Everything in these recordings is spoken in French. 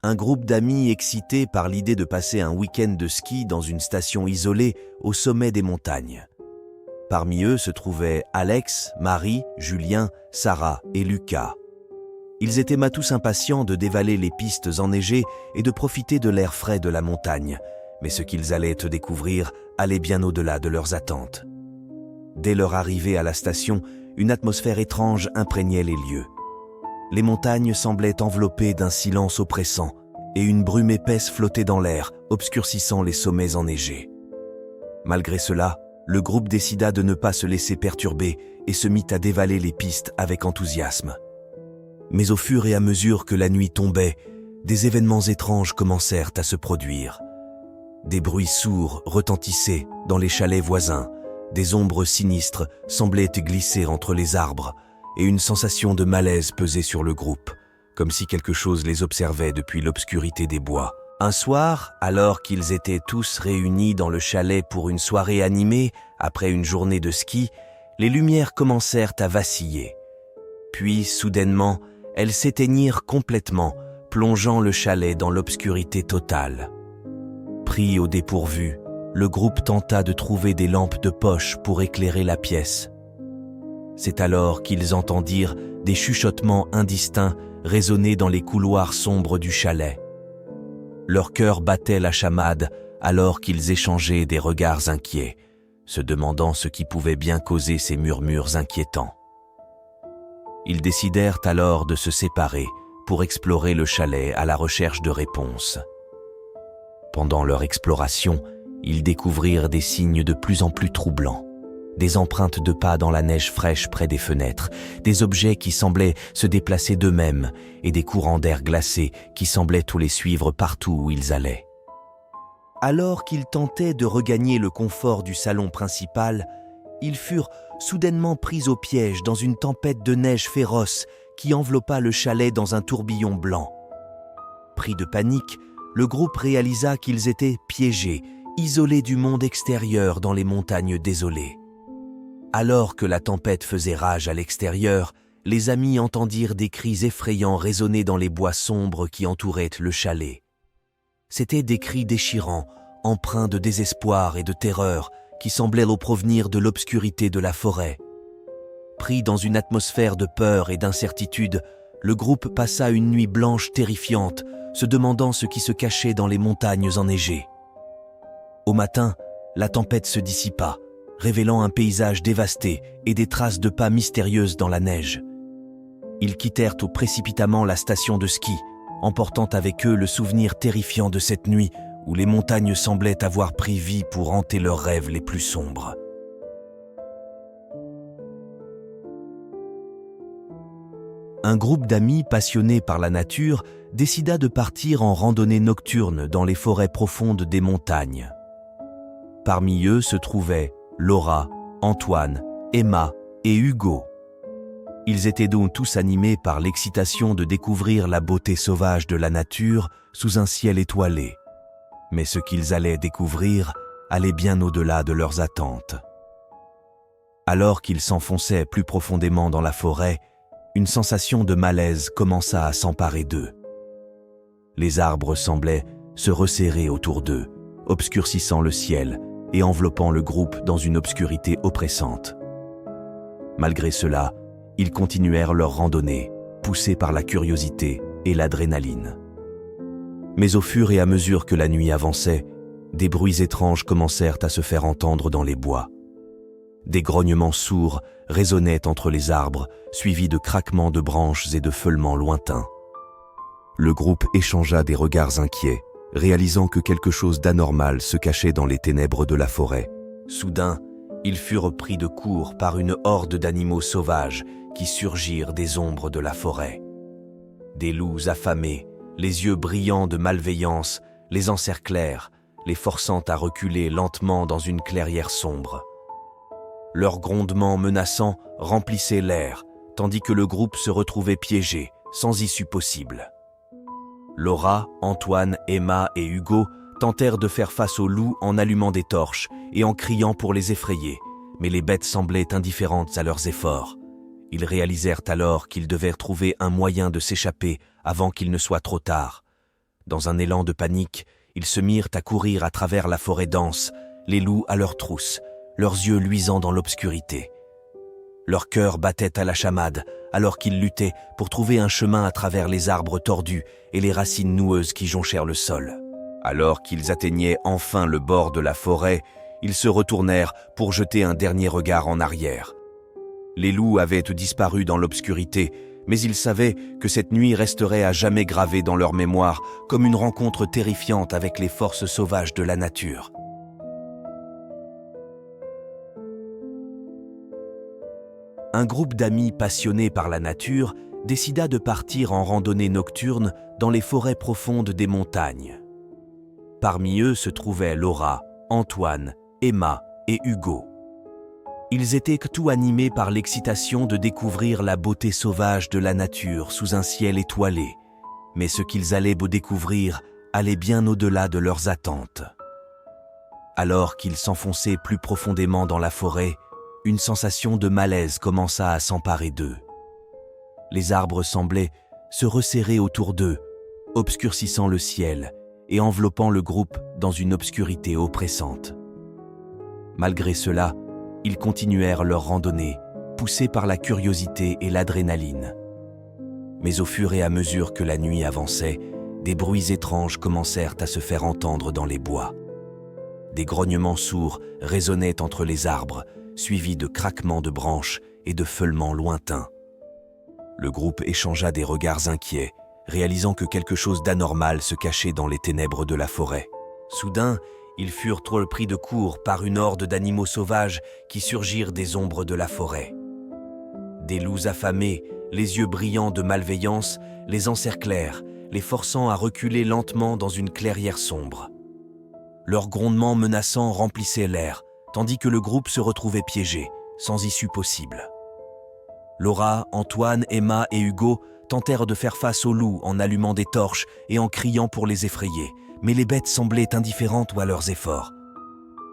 un groupe d'amis excités par l'idée de passer un week-end de ski dans une station isolée au sommet des montagnes. Parmi eux se trouvaient Alex, Marie, Julien, Sarah et Lucas. Ils étaient tous impatients de dévaler les pistes enneigées et de profiter de l'air frais de la montagne, mais ce qu'ils allaient découvrir allait bien au-delà de leurs attentes. Dès leur arrivée à la station, une atmosphère étrange imprégnait les lieux. Les montagnes semblaient enveloppées d'un silence oppressant et une brume épaisse flottait dans l'air, obscurcissant les sommets enneigés. Malgré cela, le groupe décida de ne pas se laisser perturber et se mit à dévaler les pistes avec enthousiasme. Mais au fur et à mesure que la nuit tombait, des événements étranges commencèrent à se produire. Des bruits sourds retentissaient dans les chalets voisins, des ombres sinistres semblaient glisser entre les arbres, et une sensation de malaise pesait sur le groupe, comme si quelque chose les observait depuis l'obscurité des bois. Un soir, alors qu'ils étaient tous réunis dans le chalet pour une soirée animée, après une journée de ski, les lumières commencèrent à vaciller. Puis, soudainement, elles s'éteignirent complètement, plongeant le chalet dans l'obscurité totale. Pris au dépourvu, le groupe tenta de trouver des lampes de poche pour éclairer la pièce. C'est alors qu'ils entendirent des chuchotements indistincts résonner dans les couloirs sombres du chalet. Leur cœur battait la chamade alors qu'ils échangeaient des regards inquiets, se demandant ce qui pouvait bien causer ces murmures inquiétants. Ils décidèrent alors de se séparer pour explorer le chalet à la recherche de réponses. Pendant leur exploration, ils découvrirent des signes de plus en plus troublants. Des empreintes de pas dans la neige fraîche près des fenêtres, des objets qui semblaient se déplacer d'eux-mêmes et des courants d'air glacé qui semblaient tous les suivre partout où ils allaient. Alors qu'ils tentaient de regagner le confort du salon principal, ils furent soudainement pris au piège dans une tempête de neige féroce qui enveloppa le chalet dans un tourbillon blanc. Pris de panique, le groupe réalisa qu'ils étaient piégés, isolés du monde extérieur dans les montagnes désolées. Alors que la tempête faisait rage à l'extérieur, les amis entendirent des cris effrayants résonner dans les bois sombres qui entouraient le chalet. C'étaient des cris déchirants, empreints de désespoir et de terreur, qui semblaient provenir de l'obscurité de la forêt. Pris dans une atmosphère de peur et d'incertitude, le groupe passa une nuit blanche terrifiante, se demandant ce qui se cachait dans les montagnes enneigées. Au matin, la tempête se dissipa, révélant un paysage dévasté et des traces de pas mystérieuses dans la neige. Ils quittèrent tout précipitamment la station de ski, emportant avec eux le souvenir terrifiant de cette nuit où les montagnes semblaient avoir pris vie pour hanter leurs rêves les plus sombres. Un groupe d'amis passionnés par la nature décida de partir en randonnée nocturne dans les forêts profondes des montagnes. Parmi eux se trouvaient Laura, Antoine, Emma et Hugo. Ils étaient donc tous animés par l'excitation de découvrir la beauté sauvage de la nature sous un ciel étoilé. Mais ce qu'ils allaient découvrir allait bien au-delà de leurs attentes. Alors qu'ils s'enfonçaient plus profondément dans la forêt, une sensation de malaise commença à s'emparer d'eux. Les arbres semblaient se resserrer autour d'eux, obscurcissant le ciel et enveloppant le groupe dans une obscurité oppressante. Malgré cela, ils continuèrent leur randonnée, poussés par la curiosité et l'adrénaline. Mais au fur et à mesure que la nuit avançait, des bruits étranges commencèrent à se faire entendre dans les bois. Des grognements sourds résonnaient entre les arbres, suivis de craquements de branches et de feulements lointains. Le groupe échangea des regards inquiets, réalisant que quelque chose d'anormal se cachait dans les ténèbres de la forêt. Soudain, ils furent pris de court par une horde d'animaux sauvages qui surgirent des ombres de la forêt. Des loups affamés, les yeux brillants de malveillance, les encerclèrent, les forçant à reculer lentement dans une clairière sombre. Leurs grondements menaçants remplissaient l'air, tandis que le groupe se retrouvait piégé, sans issue possible. Laura, Antoine, Emma et Hugo tentèrent de faire face aux loups en allumant des torches et en criant pour les effrayer, mais les bêtes semblaient indifférentes à leurs efforts. Ils réalisèrent alors qu'ils devaient trouver un moyen de s'échapper avant qu'il ne soit trop tard. Dans un élan de panique, ils se mirent à courir à travers la forêt dense, les loups à leurs trousses, leurs yeux luisants dans l'obscurité. Leur cœur battait à la chamade, alors qu'ils luttaient pour trouver un chemin à travers les arbres tordus et les racines noueuses qui jonchèrent le sol. Alors qu'ils atteignaient enfin le bord de la forêt, ils se retournèrent pour jeter un dernier regard en arrière. Les loups avaient disparu dans l'obscurité, mais ils savaient que cette nuit resterait à jamais gravée dans leur mémoire comme une rencontre terrifiante avec les forces sauvages de la nature. Un groupe d'amis passionnés par la nature décida de partir en randonnée nocturne dans les forêts profondes des montagnes. Parmi eux se trouvaient Laura, Antoine, Emma et Hugo. Ils étaient tout animés par l'excitation de découvrir la beauté sauvage de la nature sous un ciel étoilé, mais ce qu'ils allaient découvrir allait bien au-delà de leurs attentes. Alors qu'ils s'enfonçaient plus profondément dans la forêt, une sensation de malaise commença à s'emparer d'eux. Les arbres semblaient se resserrer autour d'eux, obscurcissant le ciel et enveloppant le groupe dans une obscurité oppressante. Malgré cela, ils continuèrent leur randonnée, poussés par la curiosité et l'adrénaline. Mais au fur et à mesure que la nuit avançait, des bruits étranges commencèrent à se faire entendre dans les bois. Des grognements sourds résonnaient entre les arbres, suivis de craquements de branches et de feulements lointains. Le groupe échangea des regards inquiets, réalisant que quelque chose d'anormal se cachait dans les ténèbres de la forêt. Soudain, ils furent trop pris de court par une horde d'animaux sauvages qui surgirent des ombres de la forêt. Des loups affamés, les yeux brillants de malveillance, les encerclèrent, les forçant à reculer lentement dans une clairière sombre. Leurs grondements menaçants remplissaient l'air, tandis que le groupe se retrouvait piégé, sans issue possible. Laura, Antoine, Emma et Hugo tentèrent de faire face aux loups en allumant des torches et en criant pour les effrayer, mais les bêtes semblaient indifférentes à leurs efforts.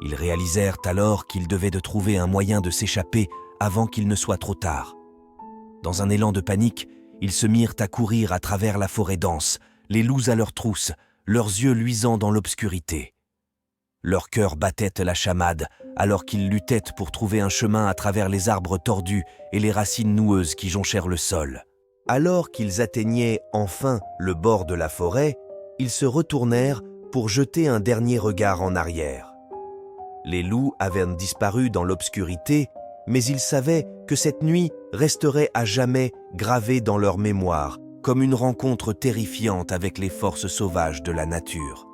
Ils réalisèrent alors qu'ils devaient trouver un moyen de s'échapper avant qu'il ne soit trop tard. Dans un élan de panique, ils se mirent à courir à travers la forêt dense, les loups à leurs trousses, leurs yeux luisants dans l'obscurité. Leur cœur battait à la chamade, alors qu'ils luttaient pour trouver un chemin à travers les arbres tordus et les racines noueuses qui jonchèrent le sol. Alors qu'ils atteignaient enfin le bord de la forêt, ils se retournèrent pour jeter un dernier regard en arrière. Les loups avaient disparu dans l'obscurité, mais ils savaient que cette nuit resterait à jamais gravée dans leur mémoire, comme une rencontre terrifiante avec les forces sauvages de la nature.